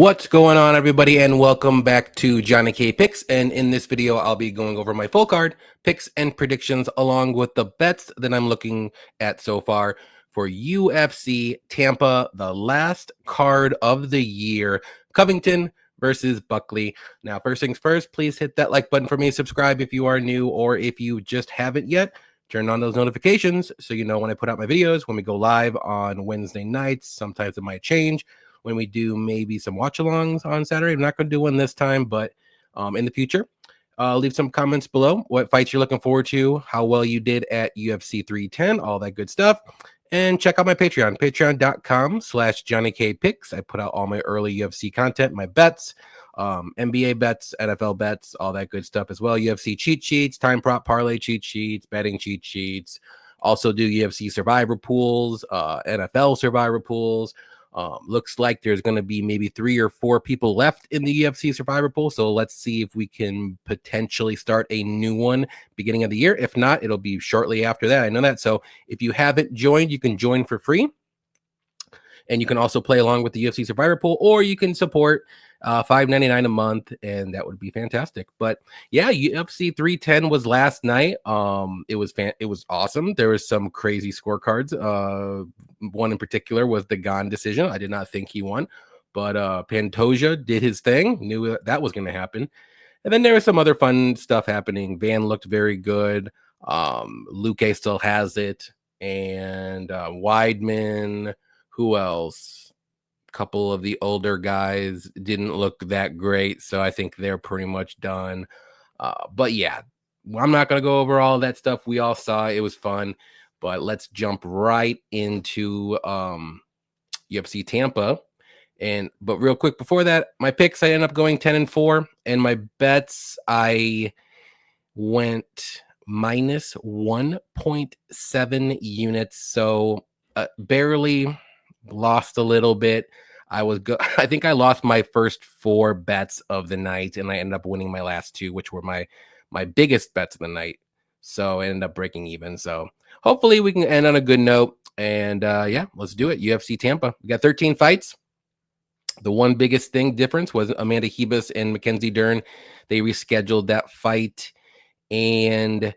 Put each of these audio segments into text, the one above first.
What's going on, everybody, and welcome back to Johnny K Picks. And in this video, I'll be going over my full card picks and predictions along with the bets that I'm looking at so far for UFC Tampa, the last card of the year, Covington versus Buckley. Now, first things first, please hit that like button for me, subscribe if you are new, or if you just haven't yet, turn on those notifications so you know when I put out my videos, when we go live on Wednesday nights. Sometimes it might change when we do maybe some watch-alongs on Saturday. I'm not going to do one this time, but in the future, leave some comments below what fights you're looking forward to, how well you did at UFC 310, all that good stuff. And check out my Patreon, patreon.com/JohnnyKpicks. I put out all my early UFC content, my bets, NBA bets, NFL bets, all that good stuff as well. UFC cheat sheets, time prop parlay cheat sheets, betting cheat sheets. Also do UFC survivor pools, NFL survivor pools. Looks like there's going to be maybe 3 or 4 people left in the UFC survivor pool. So let's see if we can potentially start a new one beginning of the year. If not, it'll be shortly after that. I know that. So if you haven't joined, you can join for free. And you can also play along with the UFC Survivor Pool, or you can support $5.99 a month, and that would be fantastic. But yeah, UFC 310 was last night. It was awesome. There was some crazy scorecards. One in particular was the Gane decision. I did not think he won, but Pantoja did his thing. Knew that was going to happen. And then there was some other fun stuff happening. Van looked very good. Luque still has it, and Weidman. Who else? A couple of the older guys didn't look that great, so I think they're pretty much done. But yeah, I'm not going to go over all that stuff. We all saw it was fun, but let's jump right into UFC Tampa. But real quick before that, my picks, I ended up going 10-4, and my bets, I went minus 1.7 units, so barely lost a little bit. I think I lost my first 4 bets of the night, and I ended up winning my last 2, which were my biggest bets of the night. So I ended up breaking even. So hopefully we can end on a good note. And yeah, let's do it. UFC Tampa. We got 13 fights. The one biggest difference was Amanda Hebus and Mackenzie Dern. They rescheduled that fight, and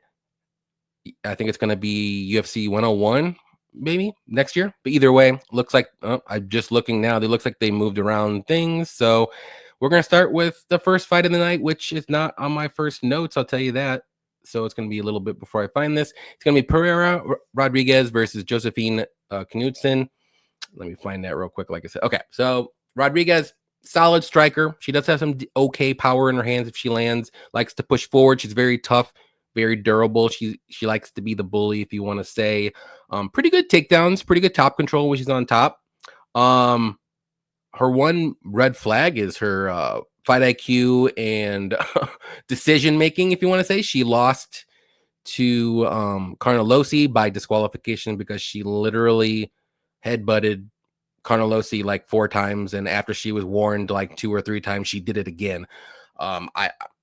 I think it's going to be UFC 101 maybe next year. But either way, looks like I'm just looking now. They looks like they moved around things. So we're going to start with the first fight of the night, which is not on my first notes. I'll tell you that. So it's going to be a little bit before I find this. It's going to be Pereira Rodriguez versus Josephine Knudsen. Let me find that real quick. Like I said, okay. So Rodriguez, solid striker. She does have some okay power in her hands if she lands. Likes to push forward. She's very tough, very durable. She likes to be the bully, if you want to say. Pretty good takedowns, pretty good top control when she's on top. Her one red flag is her fight IQ and decision making, if you want to say. She lost to Carnelossi by disqualification because she literally headbutted Carnelossi like 4 times, and after she was warned like 2 or 3 times, she did it again.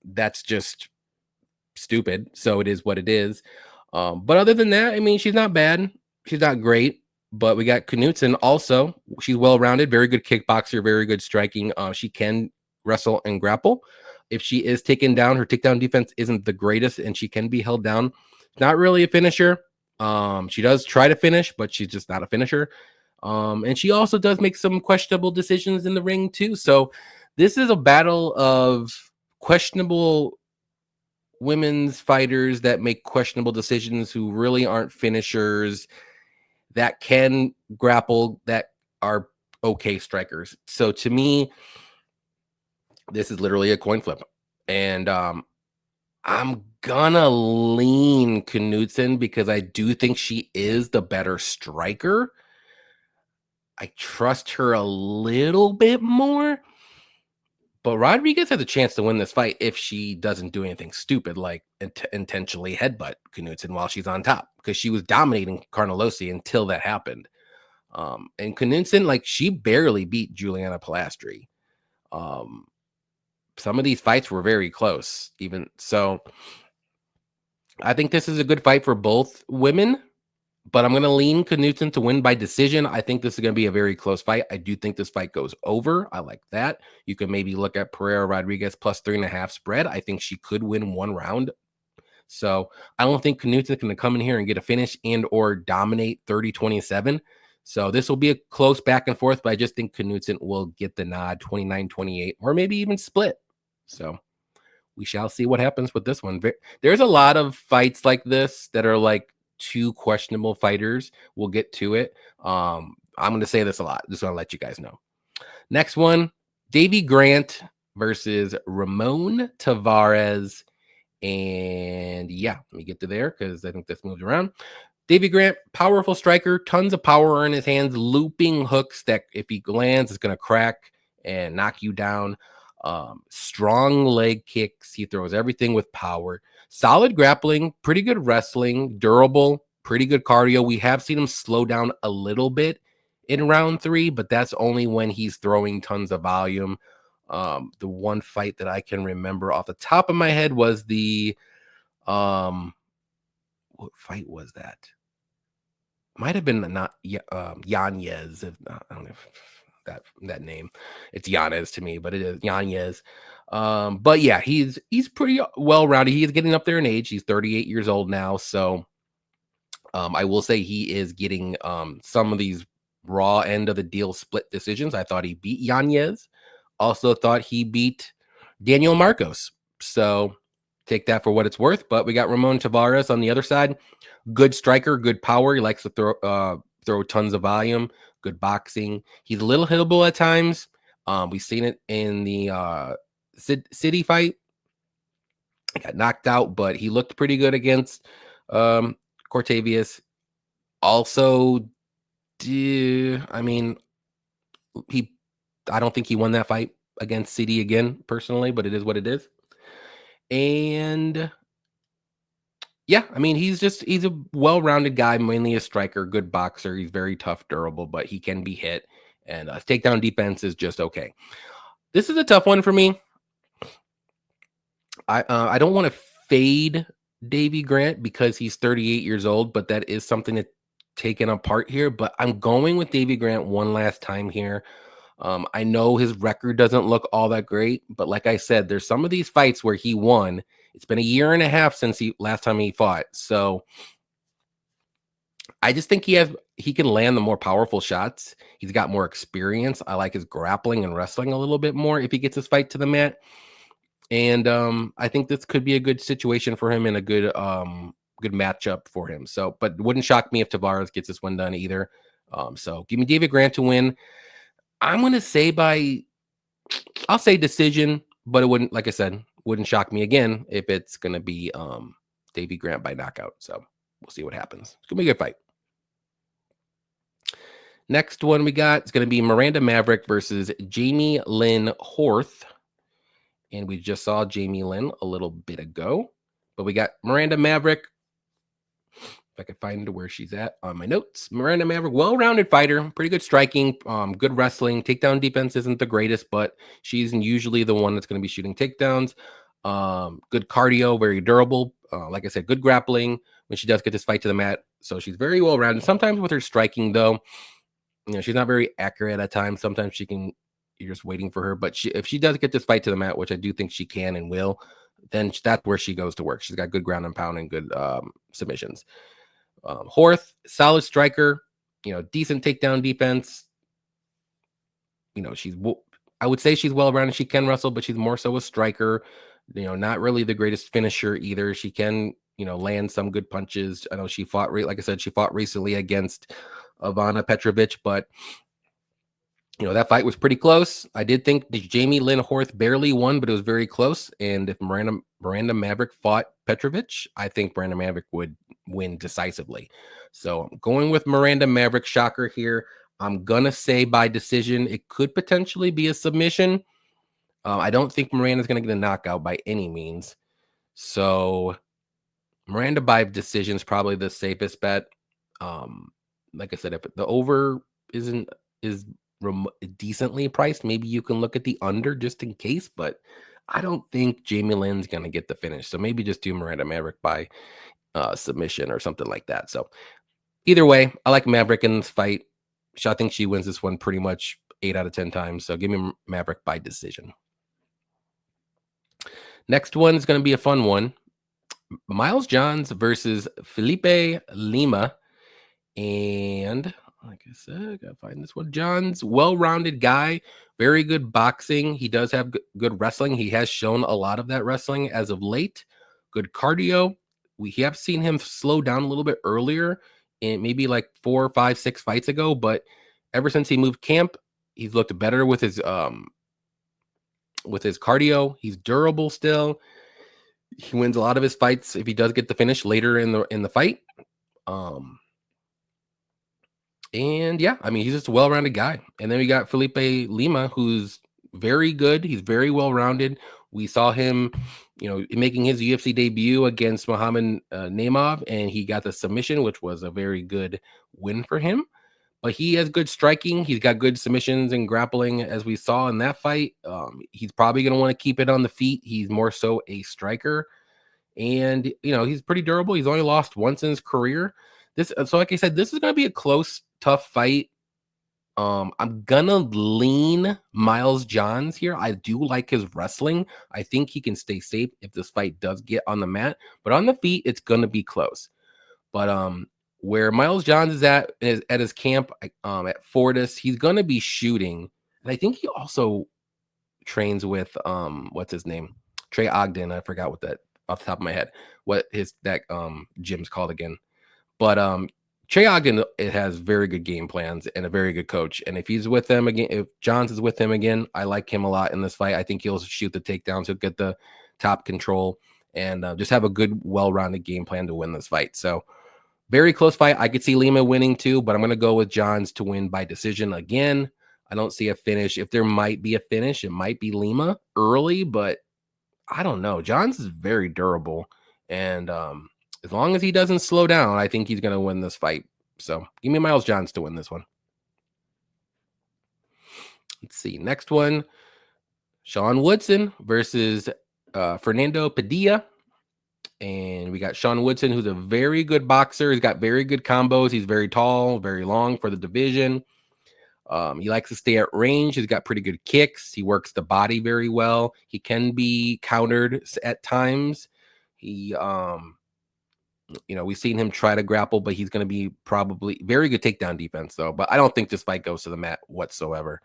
That's just stupid. So it is what it is. But other than that, I mean, she's not bad. She's not great. But we got Knudsen also. She's well-rounded, very good kickboxer, very good striking. She can wrestle and grapple. If she is taken down, her takedown defense isn't the greatest, and she can be held down. Not really a finisher. She does try to finish, but she's just not a finisher. And she also does make some questionable decisions in the ring too. So this is a battle of questionable women's fighters that make questionable decisions, who really aren't finishers, that can grapple, that are okay strikers. So to me, this is literally a coin flip. And I'm gonna lean Knudsen because I do think she is the better striker. I trust her a little bit more. But Rodriguez has a chance to win this fight if she doesn't do anything stupid like intentionally headbutt Knudsen while she's on top, because she was dominating Carnelossi until that happened. And Knudsen, like, she barely beat Juliana Palastri. Some of these fights were very close, even so. I think this is a good fight for both women. but I'm going to lean Knudsen to win by decision. I think this is going to be a very close fight. I do think this fight goes over. I like that. You can maybe look at Pereira Rodriguez plus 3.5 spread. I think she could win one round. So I don't think Knudsen's going to come in here and get a finish and or dominate 30-27. So this will be a close back and forth, but I just think Knudsen will get the nod 29-28 or maybe even split. So we shall see what happens with this one. There's a lot of fights like this that are like two questionable fighters. We'll get to it. I'm going to say this a lot. Just want to let you guys know. Next one, Davy Grant versus Ramon Tavares. And yeah, let me get to there because I think this moves around. Davy Grant, powerful striker, tons of power in his hands, looping hooks that if he lands, it's going to crack and knock you down. Strong leg kicks. He throws everything with power. Solid grappling, pretty good wrestling, durable, pretty good cardio. We have seen him slow down a little bit in round 3, but that's only when he's throwing tons of volume. The one fight that I can remember off the top of my head was the what fight was that? Might have been not Yanez. I don't know if that name. It's Yanez to me, but it is Yanez. But yeah, he's pretty well rounded. He is getting up there in age. He's 38 years old now, so I will say he is getting some of these raw end of the deal split decisions. I thought he beat Yanez. Also thought he beat Daniel Marcos. So take that for what it's worth. But we got Ramon Tavares on the other side. Good striker, good power. He likes to throw tons of volume. Good boxing. He's a little hittable at times. We've seen it in the City fight. He got knocked out, but he looked pretty good against Cortavius. Also, I don't think he won that fight against City again, personally, but it is what it is. And yeah, I mean, he's a well-rounded guy, mainly a striker, good boxer. He's very tough, durable, but he can be hit. And takedown defense is just okay. This is a tough one for me. I don't want to fade Davy Grant because he's 38 years old, but that is something to taken apart here. But I'm going with Davy Grant one last time here. I know his record doesn't look all that great, but like I said, there's some of these fights where he won. It's been a year and a half since last time he fought. So I just think he can land the more powerful shots. He's got more experience. I like his grappling and wrestling a little bit more if he gets his fight to the mat. And I think this could be a good situation for him and a good matchup for him. So, but wouldn't shock me if Tavares gets this one done either. So give me David Grant to win. I'm going to say I'll say decision, but it wouldn't, like I said, wouldn't shock me again if it's going to be Davy Grant by knockout. So we'll see what happens. It's going to be a good fight. Next one we got is going to be Miranda Maverick versus Jamie Lynn Horth. And we just saw Jamie Lynn a little bit ago. But we got Miranda Maverick. If I can find where she's at on my notes. Miranda Maverick, well-rounded fighter, pretty good striking, good wrestling. Takedown defense isn't the greatest, but she's usually the one that's going to be shooting takedowns. Good cardio, very durable. Like I said, good grappling when she does get this fight to the mat. So she's very well-rounded. Sometimes with her striking, though, she's not very accurate at times. Sometimes you're just waiting for her. But if she does get this fight to the mat, which I do think she can and will, then that's where she goes to work. She's got good ground and pound and good submissions. Horth, solid striker, decent takedown defense. I would say she's well-rounded. She can wrestle, but she's more so a striker. Not really the greatest finisher either. She can, land some good punches. I know she fought, like I said, she fought recently against Ivana Petrovic, but that fight was pretty close. I did think Jamie Lynn Horth barely won, but it was very close. And if Miranda Maverick fought Petrovic, I think Miranda Maverick would win decisively. So I'm going with Miranda Maverick. Shocker here. I'm going to say by decision. It could potentially be a submission. I don't think Miranda's going to get a knockout by any means. So Miranda by decision is probably the safest bet. Like I said, if the over is decently priced, maybe you can look at the under just in case, but I don't think Jamie Lynn's going to get the finish. So maybe just do Miranda Maverick by submission or something like that. So Either way, I like Maverick in this fight. I think she wins this one pretty much 8 out of 10 times. So give me Maverick by decision. Next one is going to be a fun one. Miles Johns versus Felipe Lima. And like I said, I gotta find this one. John's well-rounded guy, very good boxing. He does have good wrestling. He has shown a lot of that wrestling as of late. Good cardio. We have seen him slow down a little bit earlier, and maybe like 4, 5, 6 fights ago. But ever since he moved camp, he's looked better with his cardio. He's durable still. He wins a lot of his fights if he does get the finish later in the fight. And yeah, I mean, he's just a well-rounded guy. And then we got Felipe Lima, who's very good. He's very well-rounded. We saw him, making his UFC debut against Muhammad Naimov, and he got the submission, which was a very good win for him. But he has good striking. He's got good submissions and grappling, as we saw in that fight. He's probably going to want to keep it on the feet. He's more so a striker. And, he's pretty durable. He's only lost once in his career. So like I said, this is going to be a close, tough fight. I'm gonna lean Miles Johns here. I do like his wrestling. I think he can stay safe if this fight does get on the mat, but on the feet, it's gonna be close. But where Miles Johns is at his camp at Fortis, he's gonna be shooting, and I think he also trains with what's his name, Trey Ogden. I forgot what that off the top of my head what that gym's called again. But Trey Ogden has very good game plans and a very good coach. And if he's with them again, if Johns is with him again, I like him a lot in this fight. I think he'll shoot the takedowns. He'll get the top control and just have a good, well-rounded game plan to win this fight. So very close fight. I could see Lima winning too, but I'm going to go with Johns to win by decision again. I don't see a finish. If there might be a finish, it might be Lima early, but I don't know. Johns is very durable. And as long as he doesn't slow down, I think he's going to win this fight. So give me Miles Johns to win this one. Let's see. Next one, Sean Woodson versus Fernando Padilla. And we got Sean Woodson, who's a very good boxer. He's got very good combos. He's very tall, very long for the division. He likes to stay at range. He's got pretty good kicks. He works the body very well. He can be countered at times. He we've seen him try to grapple, but he's going to be probably very good takedown defense, though. But I don't think this fight goes to the mat whatsoever.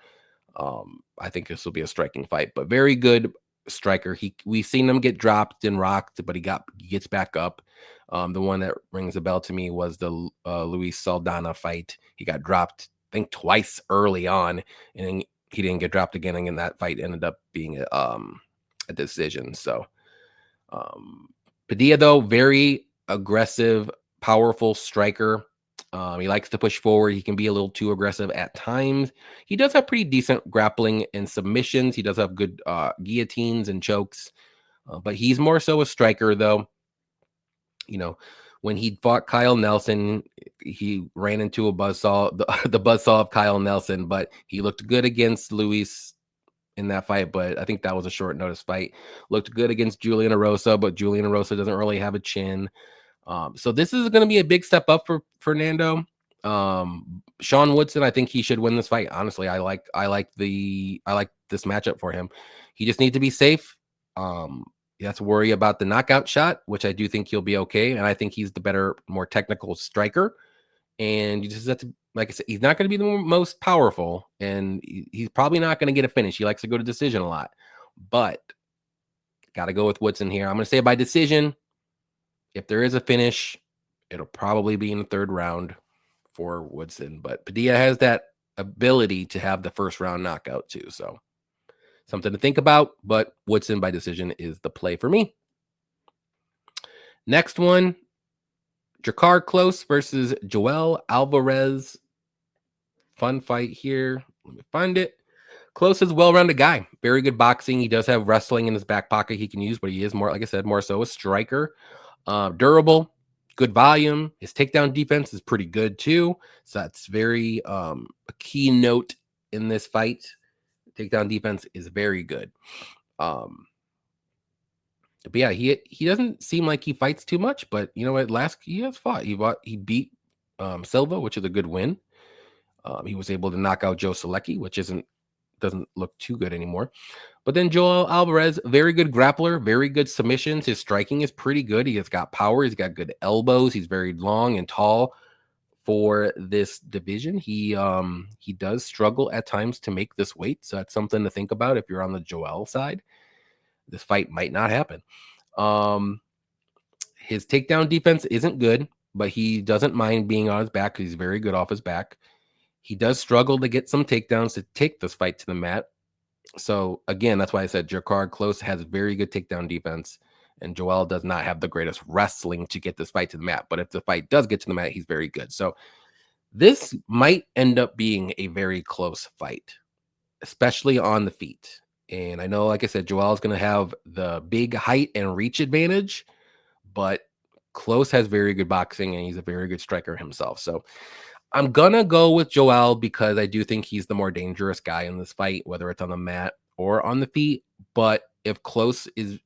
I think this will be a striking fight, but very good striker. We've seen him get dropped and rocked, but he gets back up. The one that rings a bell to me was the Luis Saldana fight. He got dropped, I think, twice early on, and he didn't get dropped again. And that fight ended up being a decision. So Padilla, though, very aggressive, powerful striker. He likes to push forward. He can be a little too aggressive at times. He does have pretty decent grappling and submissions. He does have good guillotines and chokes, but he's more so a striker, though. When he fought Kyle Nelson, he ran into a buzzsaw, the buzzsaw of Kyle Nelson, but he looked good against Luis in that fight, but I think that was a short notice fight. Looked good against Julian Erosa, but Julian Erosa doesn't really have a chin. So this is going to be a big step up for Fernando. Sean Woodson, I think he should win this fight. Honestly, I like this matchup for him. He just needs to be safe. You have to worry about the knockout shot, which I do think he'll be okay. And I think he's the better, more technical striker. And you just have to, like I said, he's not going to be the most powerful, and he's probably not going to get a finish. He likes to go to decision a lot, but got to go with Woodson here. I'm going to say by decision. If there is a finish, it'll probably be in the third round for Woodson. But Padilla has that ability to have the first round knockout too. So something to think about, but Woodson by decision is the play for me. Next one, Drakkar Klose versus Joel Alvarez. Fun fight here. Let me find it. Klose is a well-rounded guy. Very good boxing. He does have wrestling in his back pocket he can use, but he is more, like I said, more so a striker. Durable, good volume. His takedown defense is pretty good too. So that's very a key note in this fight. Takedown defense is very good. But yeah, he doesn't seem like he fights too much, but you know what? He has fought. He beat Silva, which is a good win. He was able to knock out Joe Selecki, which doesn't look too good anymore. But then Joel Alvarez, very good grappler, very good submissions. His striking is pretty good. He has got power. He's got good elbows. He's very long and tall for this division. He does struggle at times to make this weight, so that's something to think about if you're on the Joel side. This fight might not happen. His takedown defense isn't good, but he doesn't mind being on his back because he's very good off his back. He does struggle to get some takedowns to take this fight to the mat. So again, that's why I said Jakar Close has very good takedown defense, and Joel does not have the greatest wrestling to get this fight to the mat. But if the fight does get to the mat, he's very good. So this might end up being a very close fight, especially on the feet. And I know, like I said, Joel is going to have the big height and reach advantage, but Close has very good boxing, and he's a very good striker himself. So I'm going to go with Joel because I do think he's the more dangerous guy in this fight, whether it's on the mat or on the feet. But if Close is,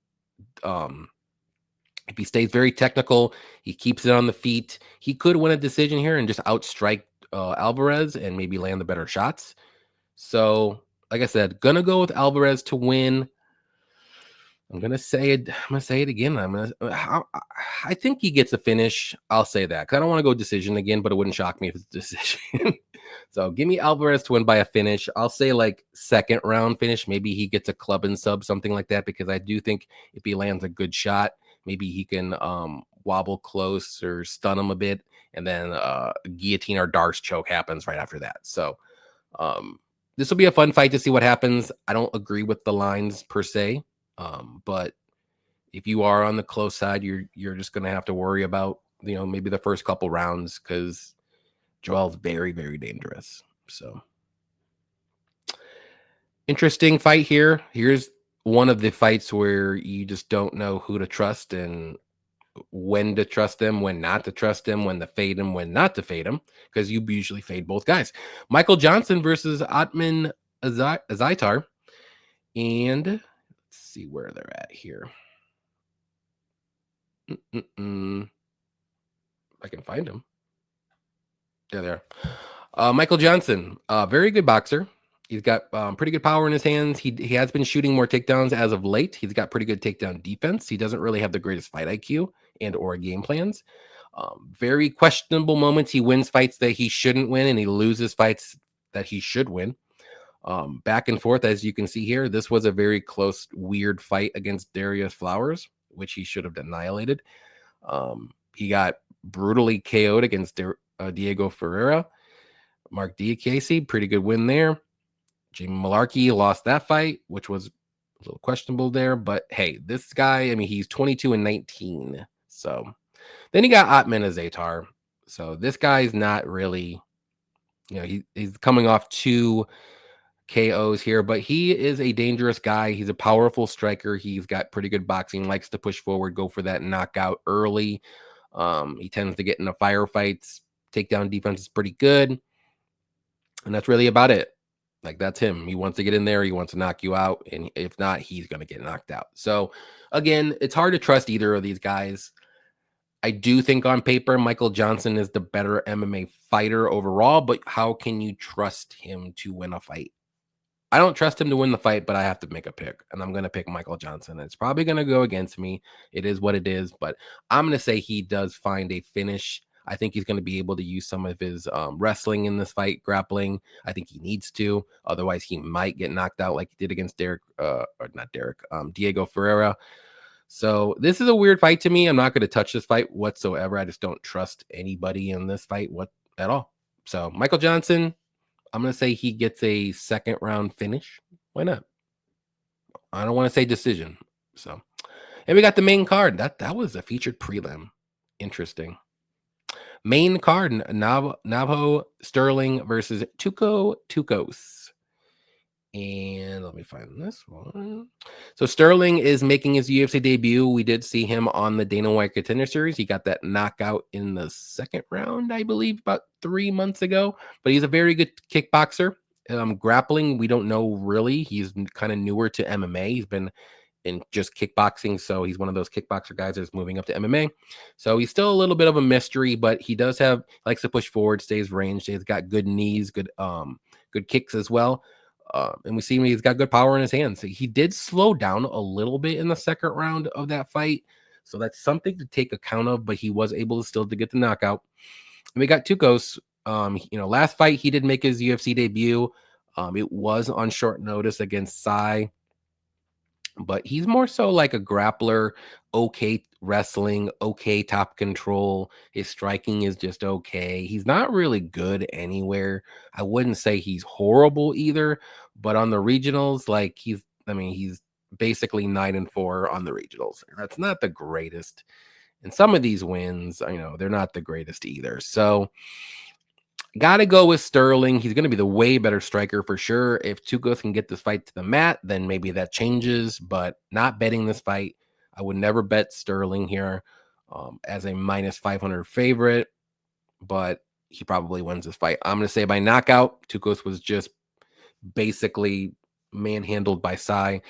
if he stays very technical, he keeps it on the feet, he could win a decision here and just outstrike Alvarez and maybe land the better shots. So, like I said, going to go with Alvarez to win. I'm gonna say it. I'm gonna say it again. I think he gets a finish. I'll say that because I don't want to go decision again, but it wouldn't shock me if it's a decision. So give me Alvarez to win by a finish. I'll say like second round finish. Maybe he gets a club and sub, something like that, because I do think if he lands a good shot, maybe he can wobble Close or stun him a bit, and then guillotine or Darce choke happens right after that. So this will be a fun fight to see what happens. I don't agree with the lines per se. But if you are on the close side, you're just going to have to worry about, maybe the first couple rounds because Joel's very, very dangerous. So interesting fight here. Here's one of the fights where you just don't know who to trust and when to trust them, when not to trust them, when to fade them, when not to fade them, because you usually fade both guys. Michael Johnson versus Atman Azaitar. And see where they're at here. If I can find him. Yeah, there. Michael Johnson, very good boxer. He's got pretty good power in his hands. He has been shooting more takedowns as of late. He's got pretty good takedown defense. He doesn't really have the greatest fight IQ and or game plans. Very questionable moments. He wins fights that he shouldn't win, and he loses fights that he should win. Back and forth, as you can see here. This was a very close, weird fight against Darius Flowers, which he should have annihilated. He got brutally KO'd against Diego Ferreira. Mark Diakese, pretty good win there. Jamie Malarkey lost that fight, which was a little questionable there. But hey, this guy, I mean, he's 22-19. So then he got Atman Azaitar. So this guy's not really, he's coming off 2 KOs here, but he is a dangerous guy. He's a powerful striker. He's got pretty good boxing, likes to push forward, go for that knockout early. He tends to get into firefights. Takedown defense is pretty good. And that's really about it. Like, that's him. He wants to get in there. He wants to knock you out. And if not, he's going to get knocked out. So, again, it's hard to trust either of these guys. I do think on paper, Michael Johnson is the better MMA fighter overall, but how can you trust him to win a fight? I don't trust him to win the fight, but I have to make a pick, and I'm going to pick Michael Johnson. It's probably going to go against me. It is what it is, but I'm going to say he does find a finish. I think he's going to be able to use some of his wrestling in this fight, grappling. I think he needs to. Otherwise, he might get knocked out like he did against Diego Ferreira. So this is a weird fight to me. I'm not going to touch this fight whatsoever. I just don't trust anybody in this fight at all. So Michael Johnson, I'm going to say he gets a second round finish. Why not? I don't want to say decision. So, and we got the main card. That was a featured prelim. Interesting. Main card, Navajo Sterling versus Tuco Tucos. And let me find this one. So Sterling is making his UFC debut. We did see him on the Dana White Contender Series. He got that knockout in the second round, I believe, about 3 months ago. But he's a very good kickboxer. Grappling, we don't know really. He's kind of newer to MMA. He's been in just kickboxing. So he's one of those kickboxer guys that's moving up to MMA. So he's still a little bit of a mystery, but he does have likes to push forward, stays ranged. He's got good knees, good kicks as well. And we see he's got good power in his hands. So he did slow down a little bit in the second round of that fight. So that's something to take account of, but he was able to still to get the knockout. And we got Tukos. Last fight he did make his UFC debut. It was on short notice against Sai, but he's more so like a grappler, okay wrestling, okay top control. His striking is just okay. He's not really good anywhere. I wouldn't say he's horrible either, but on the regionals, like he's basically 9-4 on the regionals. That's not the greatest. And some of these wins, they're not the greatest either. So got to go with Sterling. He's going to be the way better striker for sure. If Tukos can get this fight to the mat, then maybe that changes, but not betting this fight. I would never bet Sterling here as a minus 500 favorite, but he probably wins this fight. I'm going to say by knockout. Tukos was just basically manhandled by Sai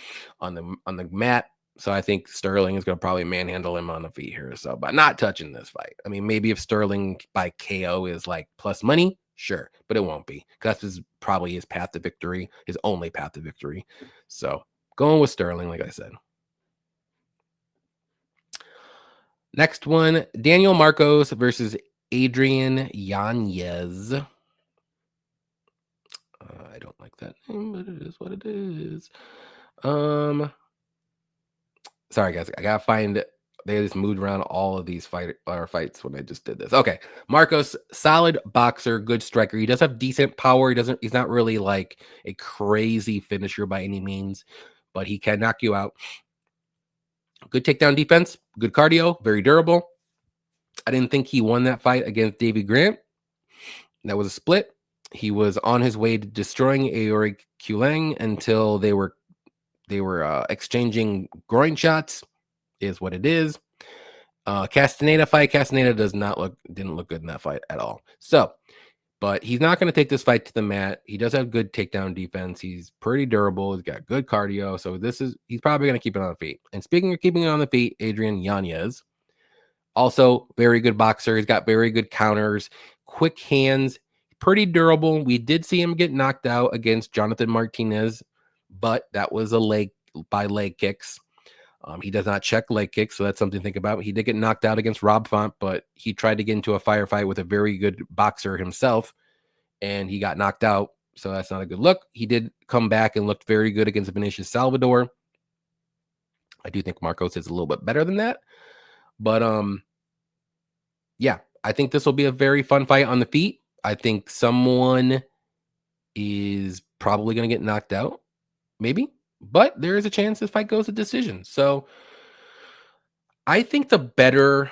on the mat. So I think Sterling is going to probably manhandle him on the feet here. So, but not touching this fight. I mean, maybe if Sterling by KO is like plus money, sure, but it won't be because that's probably his path to victory, his only path to victory. So going with Sterling, like I said. Next one, Daniel Marcos versus Adrian Yanez. I don't like that name, but it is what it is. Sorry, guys. I gotta find. They just moved around all of these fights when I just did this. Okay, Marcos, solid boxer, good striker. He does have decent power. He's not really like a crazy finisher by any means, but he can knock you out. Good takedown defense, good cardio, very durable. I didn't think he won that fight against Davy Grant. That was a split. He was on his way to destroying Aori Kulang until they were exchanging groin shots, is what it is. Castaneda fight. Castaneda didn't look good in that fight at all. So, but he's not going to take this fight to the mat. He does have good takedown defense. He's pretty durable. He's got good cardio. So he's probably going to keep it on the feet. And speaking of keeping it on the feet, Adrian Yanez, also very good boxer. He's got very good counters, quick hands, pretty durable. We did see him get knocked out against Jonathan Martinez, but that was leg kicks. He does not check leg kicks, so that's something to think about. He did get knocked out against Rob Font, but he tried to get into a firefight with a very good boxer himself, and he got knocked out, so that's not a good look. He did come back and looked very good against Vinicius Salvador. I do think Marcos is a little bit better than that, but yeah, I think this will be a very fun fight on the feet. I think someone is probably going to get knocked out, maybe, but there is a chance this fight goes to decision. So I think the better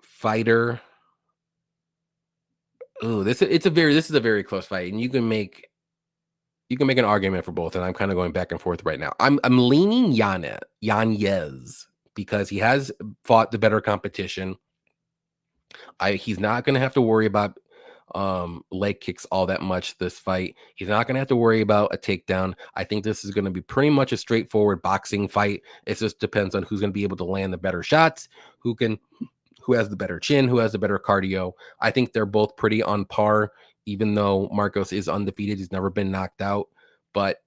fighter. This is a very close fight, and you can make an argument for both. And I'm kind of going back and forth right now. I'm leaning Yanez because he has fought the better competition. He's not going to have to worry about leg kicks all that much this fight. He's not going to have to worry about a takedown. I think this is going to be pretty much a straightforward boxing fight. It just depends on who's going to be able to land the better shots, who has the better chin, who has the better cardio. I think they're both pretty on par, even though Marcos is undefeated. He's never been knocked out, but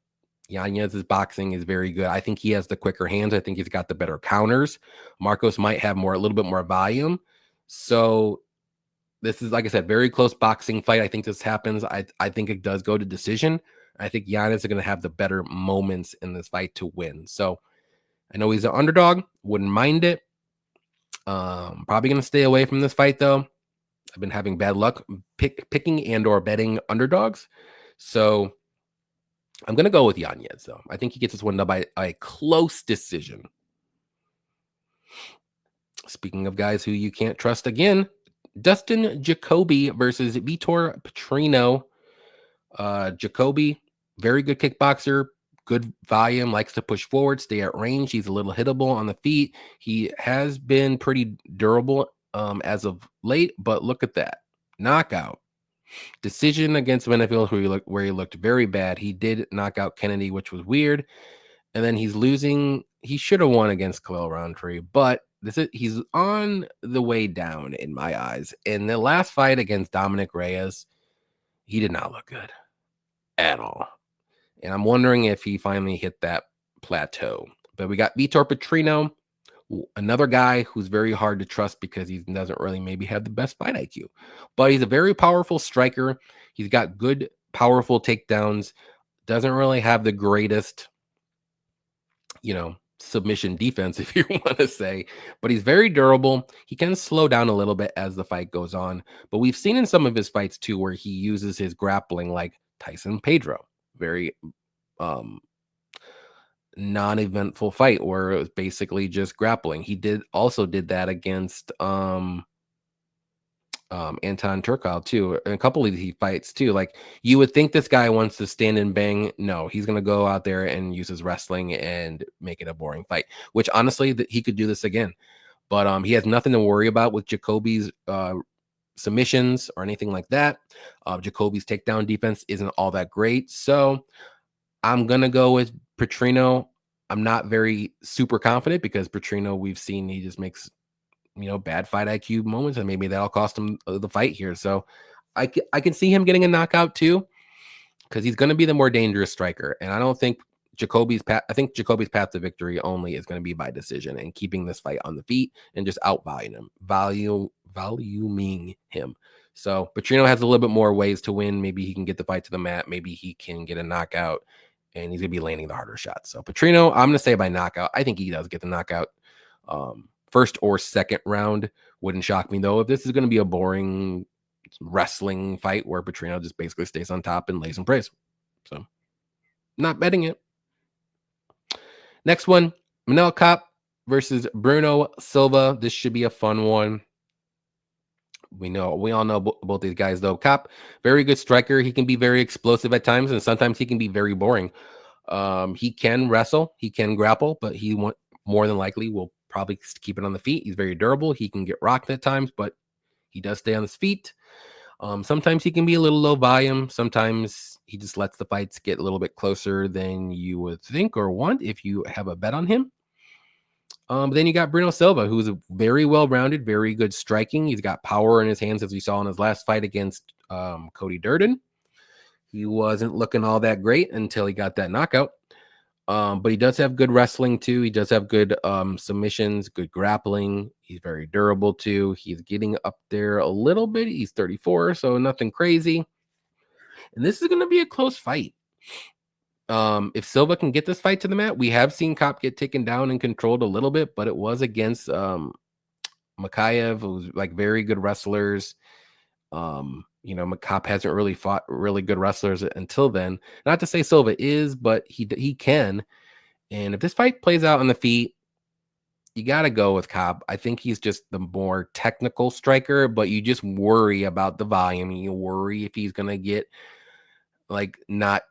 Yanez's boxing is very good. I think he has the quicker hands. I think he's got the better counters. Marcos might have a little bit more volume. So this is, like I said, very close boxing fight. I think this happens. I think it does go to decision. I think Yanez is going to have the better moments in this fight to win. So I know he's an underdog. Wouldn't mind it. Probably going to stay away from this fight, though. I've been having bad luck picking and or betting underdogs. So I'm going to go with Yanez, though. I think he gets this one done by a close decision. Speaking of guys who you can't trust again, Dustin Jacoby versus Vitor Petrino. Jacoby, very good kickboxer, good volume, likes to push forward, stay at range. He's a little hittable on the feet. He has been pretty durable as of late, but look at that. Knockout. Decision against Benefield, where he looked very bad. He did knock out Kennedy, which was weird. And then he's losing he should have won against Khalil Roundtree, but he's on the way down in my eyes. In the last fight against Dominic Reyes, he did not look good at all. And I'm wondering if he finally hit that plateau. But we got Vitor Petrino, another guy who's very hard to trust because he doesn't really maybe have the best fight IQ. But he's a very powerful striker. He's got good, powerful takedowns. Doesn't really have the greatest, submission defense, if you want to say, but he's very durable. He can slow down a little bit as the fight goes on, but we've seen in some of his fights too where he uses his grappling like Tyson Pedro. Very non-eventful fight where it was basically just grappling. He did that against Anton Turkov too, and a couple of these fights too. Like, you would think this guy wants to stand and bang. No, he's gonna go out there and use his wrestling and make it a boring fight. Which honestly, he could do this again, but he has nothing to worry about with Jacoby's submissions or anything like that. Jacoby's takedown defense isn't all that great, so I'm gonna go with Petrino. I'm not very super confident because Petrino, we've seen he just makes bad fight IQ moments, and maybe that'll cost him the fight here. So I can see him getting a knockout too, because he's going to be the more dangerous striker. And I don't think Jacoby's path. I think Jacoby's path to victory only is going to be by decision and keeping this fight on the feet and just outvaluing him, valuing him. So Petrino has a little bit more ways to win. Maybe he can get the fight to the mat. Maybe he can get a knockout, and he's going to be landing the harder shots. So Petrino, I'm going to say by knockout. I think he does get the knockout. First or second round. Wouldn't shock me though if this is going to be a boring wrestling fight where Petrino just basically stays on top and lays some praise. So not betting it. Next one, Manel Kape versus Bruno Silva. This should be a fun one. We all know both these guys though. Kape, very good striker. He can be very explosive at times, and sometimes he can be very boring. He can wrestle, he can grapple, but he more than likely will probably keep it on the feet. He's very durable. He can get rocked at times, but he does stay on his feet. Sometimes he can be a little low volume. Sometimes he just lets the fights get a little bit closer than you would think or want if you have a bet on him. Then you got Bruno Silva, who's a very well-rounded, very good striking. He's got power in his hands, as we saw in his last fight against Cody Durden. He wasn't looking all that great until he got that knockout. But he does have good wrestling too. He does have good submissions, good grappling. He's very durable too. He's getting up there a little bit. He's 34, so nothing crazy. And this is going to be a close fight. If Silva can get this fight to the mat, we have seen Kape get taken down and controlled a little bit, but it was against Makayev, who's like very good wrestlers. Kape hasn't really fought really good wrestlers until then. Not to say Silva is, but he can. And if this fight plays out on the feet, you got to go with Kape. I think he's just the more technical striker, but you just worry about the volume. You worry if he's going to get not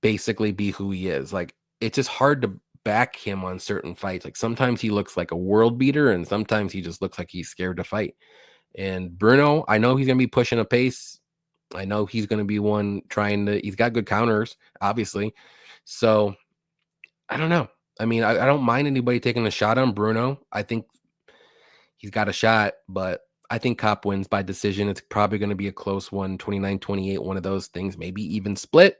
basically be who he is. Like, it's just hard to back him on certain fights. Like, sometimes he looks like a world beater, and sometimes he just looks like he's scared to fight. And Bruno, I know he's going to be pushing a pace. I know he's going to be one he's got good counters, obviously. So I don't know. I mean, I don't mind anybody taking a shot on Bruno. I think he's got a shot, but I think Kape wins by decision. It's probably going to be a close one, 29-28, one of those things, maybe even split.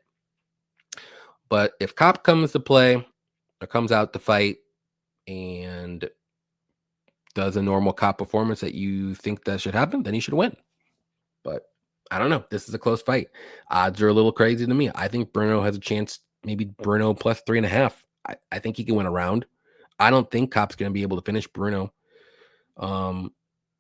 But if Kape comes to play or comes out to fight and does a normal Kape performance that you think that should happen, then he should win. But I don't know. This is a close fight. Odds are a little crazy to me. I think Bruno has a chance, maybe Bruno plus 3.5. I think he can win a round. I don't think Kape's going to be able to finish Bruno.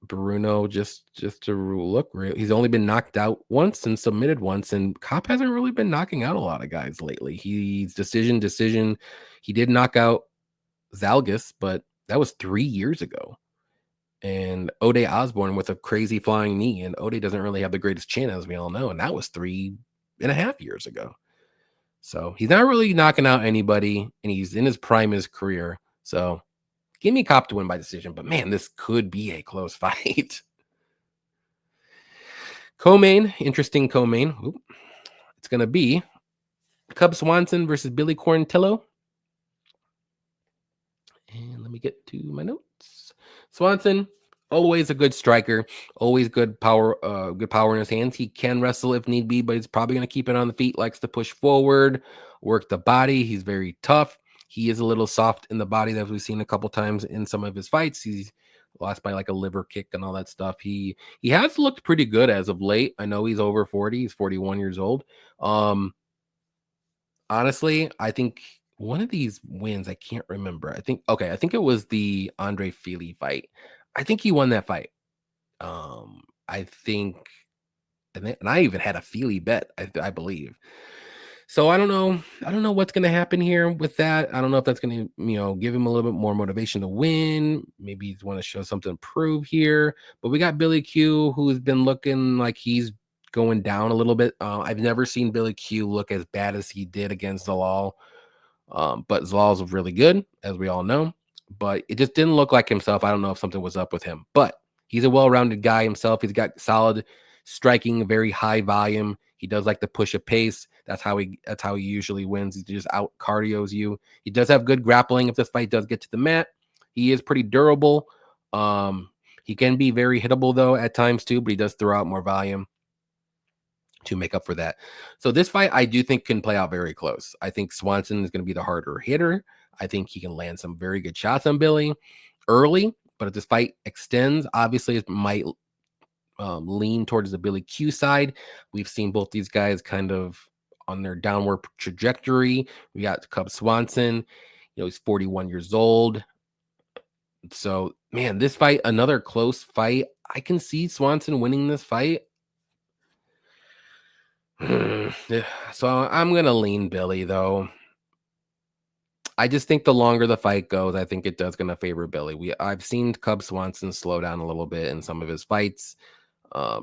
Bruno, just to look real, he's only been knocked out once and submitted once, and Kape hasn't really been knocking out a lot of guys lately. He's decision. He did knock out Zalgis, but that was 3 years ago. And Ode Osborne with a crazy flying knee, and Ode doesn't really have the greatest chin, as we all know, and that was 3.5 years ago. So he's not really knocking out anybody, and he's in his prime of his career. So give me Kape to win by decision, but man, this could be a close fight. Co-main, interesting co-main. It's going to be Cub Swanson versus Billy Quarantillo. And let me get to my notes. Swanson, always a good striker, always good power in his hands. He can wrestle if need be, but he's probably going to keep it on the feet, likes to push forward, work the body. He's very tough. He is a little soft in the body, as we've seen a couple times in some of his fights. He's lost by like a liver kick and all that stuff. He has looked pretty good as of late. I know he's over 40. He's 41 years old. Honestly, I think one of these wins, I can't remember. I think it was the Andre Fili fight. I think he won that fight. I think, and I even had a Fili bet, I believe. So I don't know. I don't know what's going to happen here with that. I don't know if that's going to, give him a little bit more motivation to win. Maybe he's want to show something to prove here. But we got Billy Q, who's been looking like he's going down a little bit. I've never seen Billy Q look as bad as he did against Zalal. But Zalal's really good, as we all know. But it just didn't look like himself. I don't know if something was up with him. But he's a well-rounded guy himself. He's got solid striking, very high volume. He does like to push a pace. That's how he usually wins. He just out cardios you. He does have good grappling if this fight does get to the mat. He is pretty durable. He can be very hittable though at times too, but he does throw out more volume to make up for that. So this fight I do think can play out very close. I think Swanson is going to be the harder hitter. I think he can land some very good shots on Billy early, but if this fight extends, obviously it might lean towards the Billy Q side. We've seen both these guys kind of on their downward trajectory. We got Cub Swanson, he's 41 years old. So, man, this fight, another close fight. I can see Swanson winning this fight. So I'm going to lean Billy, though. I just think the longer the fight goes, I think it does going to favor Billy. I've seen Cub Swanson slow down a little bit in some of his fights.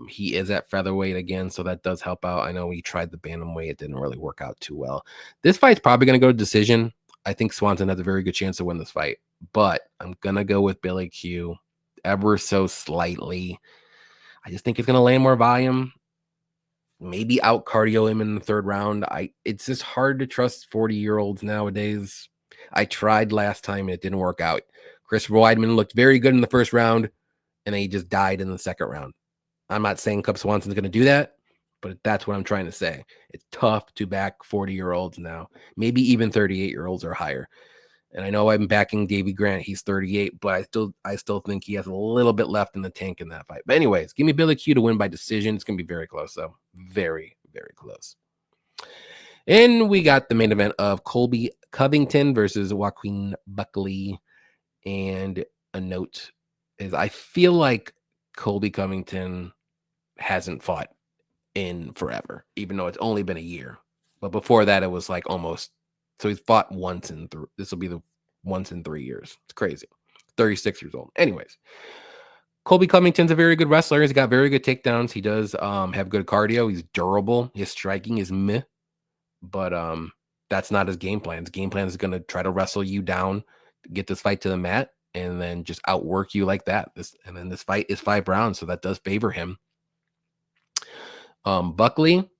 He is at featherweight again, so that does help out. I know he tried the bantamweight. It didn't really work out too well. This fight's probably going to go to decision. I think Swanson has a very good chance to win this fight, but I'm going to go with Billy Q ever so slightly. I just think he's going to land more volume. Maybe out cardio him in the third round. It's just hard to trust 40-year-olds nowadays. I tried last time and it didn't work out. Christopher Weidman looked very good in the first round, and then he just died in the second round. I'm not saying Cub Swanson's going to do that, but that's what I'm trying to say. It's tough to back 40-year-olds now. Maybe even 38-year-olds or higher. And I know I'm backing Davey Grant. He's 38, but I still think he has a little bit left in the tank in that fight. But anyways, give me Billy Q to win by decision. It's going to be very close, though. Very, very close. And we got the main event of Colby Covington versus Joaquin Buckley. And a note is I feel like Colby Covington hasn't fought in forever, even though it's only been a year. But before that, it was like almost. So he's fought once in this will be the once in 3 years. It's crazy. 36 years old. Anyways, Colby Covington's a very good wrestler. He's got very good takedowns. He does have good cardio. He's durable. His striking is meh, but that's not his game plan. His game plan is going to try to wrestle you down, get this fight to the mat, and then just outwork you like that. And then this fight is 5 rounds, so that does favor him. Buckley,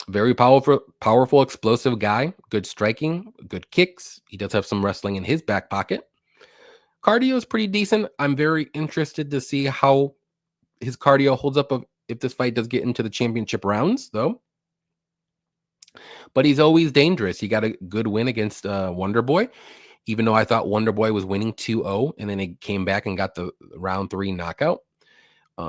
very powerful, explosive guy. Good striking, good kicks. He does have some wrestling in his back pocket. Cardio is pretty decent. I'm very interested to see how his cardio holds up if this fight does get into the championship rounds, though. But he's always dangerous. He got a good win against Wonder Boy, even though I thought Wonder Boy was winning 2-0, and then he came back and got the round 3 knockout.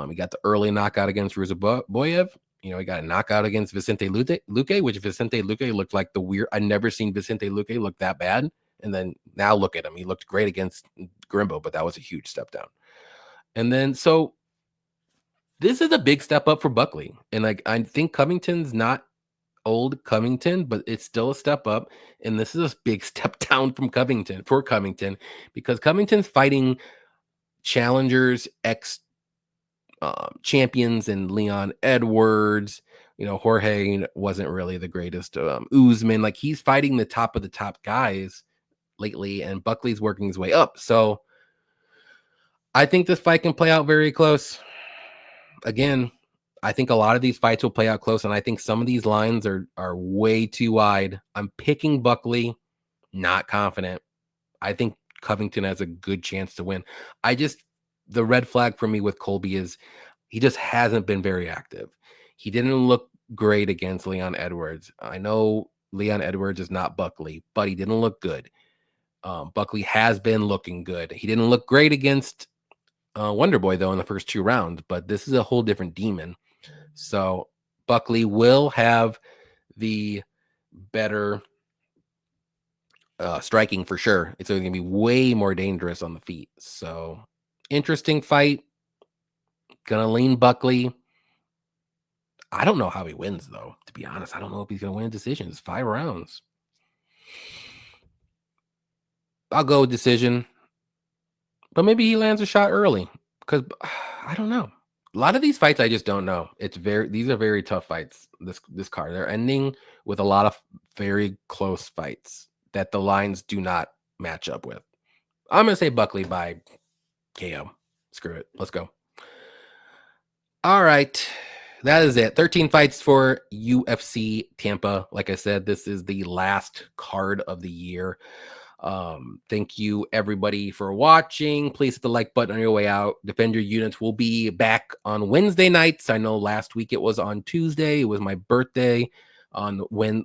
He got the early knockout against Ruzaboyev. He got a knockout against Vicente Luque, which Vicente Luque looked like I'd never seen Vicente Luque look that bad. And then now look at him. He looked great against Grimbo, but that was a huge step down. And then, so this is a big step up for Buckley. And I think Covington's not old Covington, but it's still a step up. And this is a big step down for Covington, because Covington's fighting challengers, champions, and Leon Edwards. Jorge wasn't really the greatest. Usman, he's fighting the top of the top guys lately, and Buckley's working his way up. So I think this fight can play out very close. Again, I think a lot of these fights will play out close, and I think some of these lines are way too wide. I'm picking Buckley, not confident. I think Covington has a good chance to win. The red flag for me with Colby is he just hasn't been very active. He didn't look great against Leon Edwards. I know Leon Edwards is not Buckley, but he didn't look good. Buckley has been looking good. He didn't look great against Wonder Boy, though, in the first 2 rounds, but this is a whole different demon. So Buckley will have the better striking for sure. It's going to be way more dangerous on the feet. So interesting fight. Gonna lean Buckley. I don't know how he wins, though. To be honest, I don't know if he's gonna win a decision. It's 5 rounds. I'll go with decision, but maybe he lands a shot early because I don't know. A lot of these fights, I just don't know. These are very tough fights. This card, they're ending with a lot of very close fights that the lines do not match up with. I'm gonna say Buckley by KO. Screw it. Let's go. All right. That is it. 13 fights for UFC Tampa. Like I said, this is the last card of the year. Thank you everybody for watching. Please hit the like button on your way out. Defend Your Units will be back on Wednesday nights. I know last week it was on Tuesday. It was my birthday on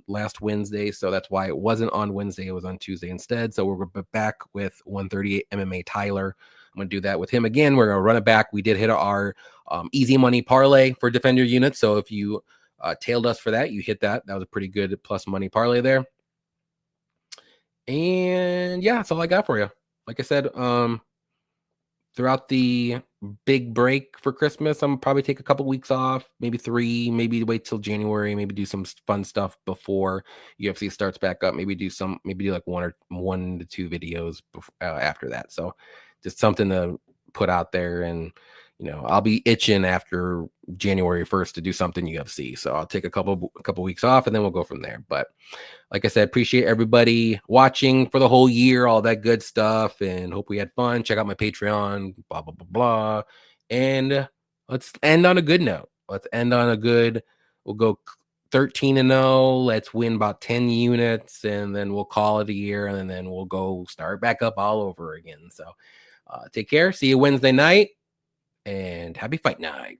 last Wednesday, so that's why it wasn't on Wednesday. It was on Tuesday instead. So we're back with 138 MMA Tyler. I'm gonna do that with him again. We're gonna run it back. We did hit our easy money parlay for Defend Your Units. So if you tailed us for that, you hit that. That was a pretty good plus money parlay there. And yeah, that's all I got for you. Like I said, throughout the big break for Christmas, I'm probably take a couple weeks off, maybe 3, maybe wait till January, maybe do some fun stuff before UFC starts back up. Maybe do like 1 to 2 videos after that. So just something to put out there, and I'll be itching after January 1st to do something UFC. So I'll take a couple weeks off, and then we'll go from there. But like I said, appreciate everybody watching for the whole year, all that good stuff, and hope we had fun. Check out my Patreon, blah, blah, blah, blah. And let's end on a good note. We'll go 13-0. Let's win about 10 units, and then we'll call it a year, and then we'll go start back up all over again. So take care. See you Wednesday night, and happy fight night.